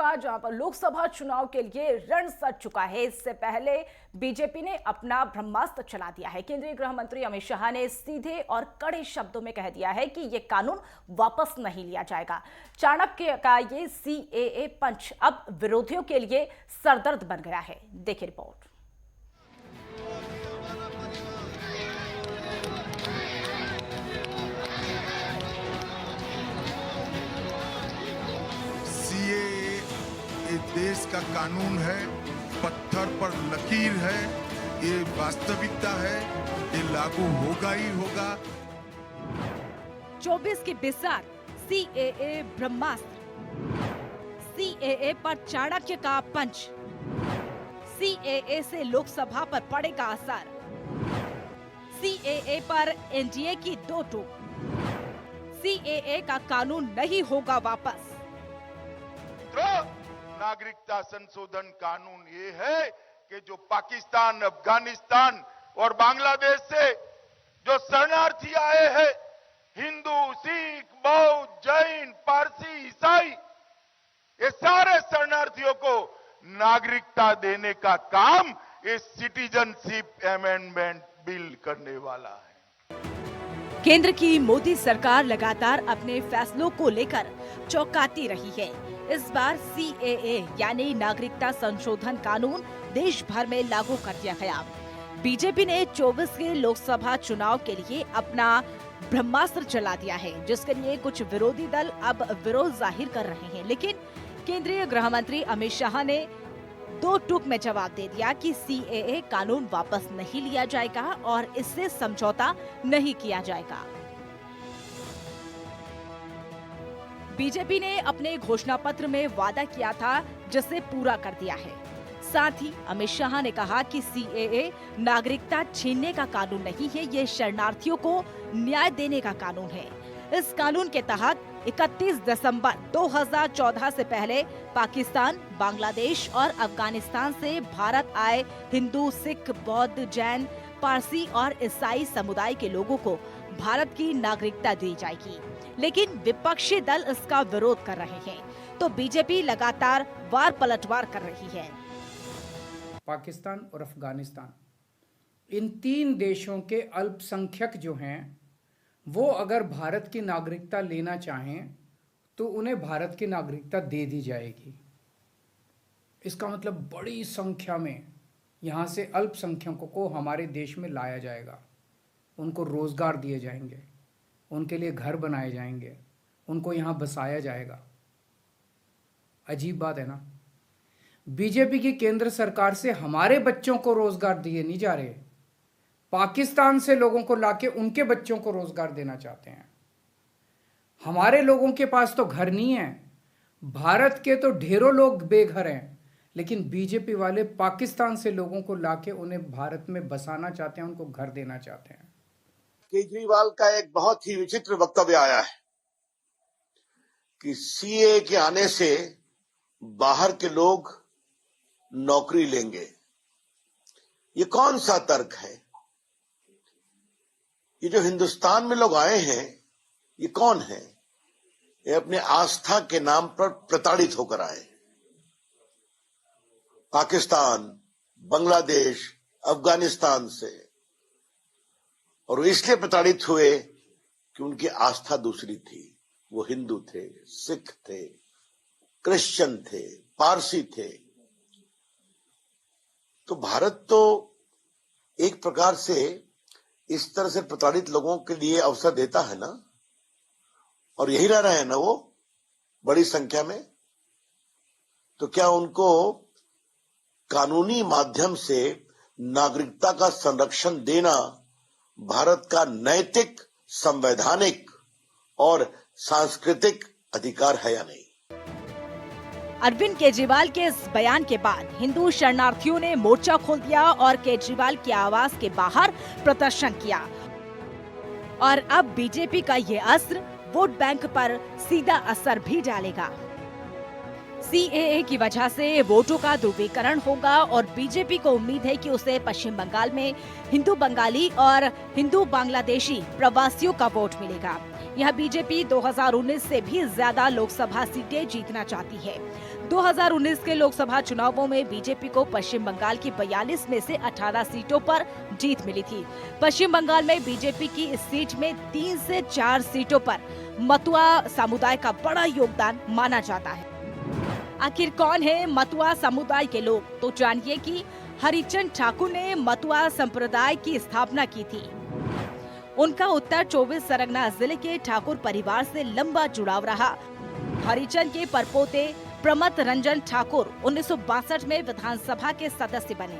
का, जहां पर लोकसभा चुनाव के लिए रण सज चुका है। इससे पहले बीजेपी ने अपना ब्रह्मास्त्र चला दिया है। केंद्रीय गृह मंत्री अमित शाह ने सीधे और कड़े शब्दों में कह दिया है कि यह कानून वापस नहीं लिया जाएगा। चाणक्य का ये CAA पंच अब विरोधियों के लिए सरदर्द बन गया है। देखिए रिपोर्ट। ये देश का कानून है, पत्थर पर लकीर है, ये वास्तविकता है, ये लागू होगा ही होगा। 24 की बिसार CAA ब्रह्मास्त्र, CAA पर चाणक्य का पंच, CAA से लोकसभा पर पड़ेगा असर, CAA पर NDA की दो टूक, CAA का कानून नहीं होगा वापस। तो नागरिकता संशोधन कानून ये है कि जो पाकिस्तान, अफगानिस्तान और बांग्लादेश से जो शरणार्थी आए हैं, हिंदू, सिख, बौद्ध, जैन, पारसी, ईसाई, ये सारे शरणार्थियों को नागरिकता देने का काम इस सिटीजनशिप अमेंडमेंट बिल करने वाला है। केंद्र की मोदी सरकार लगातार अपने फैसलों को लेकर चौंकाती रही है। इस बार CAA यानी नागरिकता संशोधन कानून देश भर में लागू कर दिया गया। बीजेपी ने 24 के लोकसभा चुनाव के लिए अपना ब्रह्मास्त्र चला दिया है, जिसके लिए कुछ विरोधी दल अब विरोध जाहिर कर रहे हैं। लेकिन केंद्रीय गृह मंत्री अमित शाह ने दो टूक में जवाब दे दिया कि CAA कानून वापस नहीं लिया जाएगा और इससे समझौता नहीं किया जाएगा। बीजेपी ने अपने घोषणा पत्र में वादा किया था, जिसे पूरा कर दिया है। साथ ही अमित शाह ने कहा कि CAA नागरिकता छीनने का कानून नहीं है, ये शरणार्थियों को न्याय देने का कानून है। इस कानून के तहत 31 दिसंबर 2014 से पहले पाकिस्तान, बांग्लादेश और अफगानिस्तान से भारत आए हिंदू, सिख, बौद्ध, जैन, पारसी और ईसाई समुदाय के लोगों को भारत की नागरिकता दी जाएगी। लेकिन विपक्षी दल इसका विरोध कर रहे हैं, तो बीजेपी लगातार वार पलटवार कर रही है। पाकिस्तान और अफगानिस्तान, इन तीन देशों के अल्पसंख्यक जो हैं, वो अगर भारत की नागरिकता लेना चाहें तो उन्हें भारत की नागरिकता दे दी जाएगी। इसका मतलब बड़ी संख्या में यहाँ से अल्पसंख्यकों को हमारे देश में लाया जाएगा, उनको रोजगार दिए जाएंगे, उनके लिए घर बनाए जाएंगे, उनको यहाँ बसाया जाएगा। अजीब बात है ना। बीजेपी की केंद्र सरकार से हमारे बच्चों को रोजगार दिए नहीं जा रहे, पाकिस्तान से लोगों को लाके उनके बच्चों को रोजगार देना चाहते हैं। हमारे लोगों के पास तो घर नहीं है, भारत के तो ढेरों लोग बेघर हैं, लेकिन बीजेपी वाले पाकिस्तान से लोगों को लाके उन्हें भारत में बसाना चाहते हैं, उनको घर देना चाहते हैं। केजरीवाल का एक बहुत ही विचित्र वक्तव्य आया है कि CAA के आने से बाहर के लोग नौकरी लेंगे। ये कौन सा तर्क है? ये जो हिंदुस्तान में लोग आए हैं, ये कौन है? ये अपने आस्था के नाम पर प्रताड़ित होकर आए। पाकिस्तान, बांग्लादेश, अफगानिस्तान से, और वो इसलिए प्रताड़ित हुए कि उनकी आस्था दूसरी थी। वो हिंदू थे, सिख थे, क्रिश्चियन थे, पारसी थे। तो भारत तो एक प्रकार से इस तरह से प्रताड़ित लोगों के लिए अवसर देता है ना, और यही रह रहे हैं ना वो बड़ी संख्या में। तो क्या उनको कानूनी माध्यम से नागरिकता का संरक्षण देना भारत का नैतिक, संवैधानिक और सांस्कृतिक अधिकार है या नहीं? अरविंद केजरीवाल के इस बयान के बाद हिंदू शरणार्थियों ने मोर्चा खोल दिया और केजरीवाल के आवास के बाहर प्रदर्शन किया। और अब बीजेपी का ये अस्त्र वोट बैंक पर सीधा असर भी डालेगा। CAA की वजह से वोटों का ध्रुवीकरण होगा और बीजेपी को उम्मीद है कि उसे पश्चिम बंगाल में हिंदू बंगाली और हिंदू बांग्लादेशी प्रवासियों का वोट मिलेगा। यह बीजेपी 2019 से भी ज्यादा लोकसभा सीटें जीतना चाहती है। 2019 के लोकसभा चुनावों में बीजेपी को पश्चिम बंगाल की 42 में से 18 सीटों पर जीत मिली थी। पश्चिम बंगाल में बीजेपी की इस सीट में 3 से 4 सीटों पर मतुआ समुदाय का बड़ा योगदान माना जाता है। आखिर कौन है मतुआ समुदाय के लोग, तो जानिए कि हरिचंद ठाकुर ने मतुआ संप्रदाय की स्थापना की थी। उनका उत्तर 24 परगना जिले के ठाकुर परिवार से लंबा जुड़ाव रहा। हरिचंद के परपोते प्रमथ रंजन ठाकुर 1962 में विधानसभा के सदस्य बने।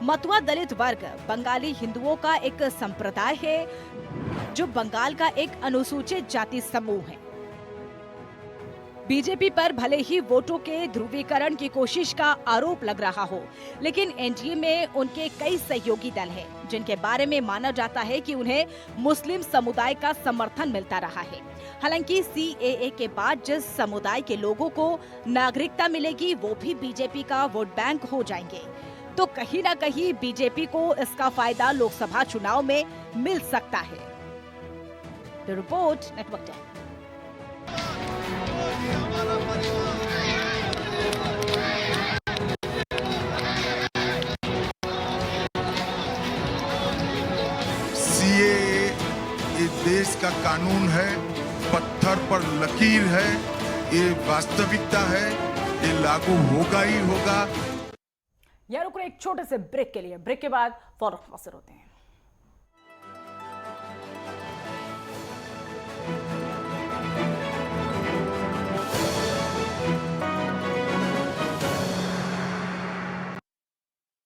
मतुआ दलित वर्ग बंगाली हिंदुओं का एक संप्रदाय है जो बंगाल का एक अनुसूचित जाति समूह है। बीजेपी पर भले ही वोटों के ध्रुवीकरण की कोशिश का आरोप लग रहा हो, लेकिन एनडीए में उनके कई सहयोगी दल हैं, जिनके बारे में माना जाता है कि उन्हें मुस्लिम समुदाय का समर्थन मिलता रहा है। हालांकि सीएए के बाद जिस समुदाय के लोगों को नागरिकता मिलेगी, वो भी बीजेपी का वोट बैंक हो जाएंगे। तो कहीं न कहीं बीजेपी को इसका फायदा लोकसभा चुनाव में मिल सकता है। The report, network 10। सीएए ये देश का कानून है, पत्थर पर लकीर है, ये वास्तविकता है, ये लागू होगा ही होगा। यार रुको एक छोटे से ब्रेक के लिए, ब्रेक के बाद फौरन हाजिर होते हैं।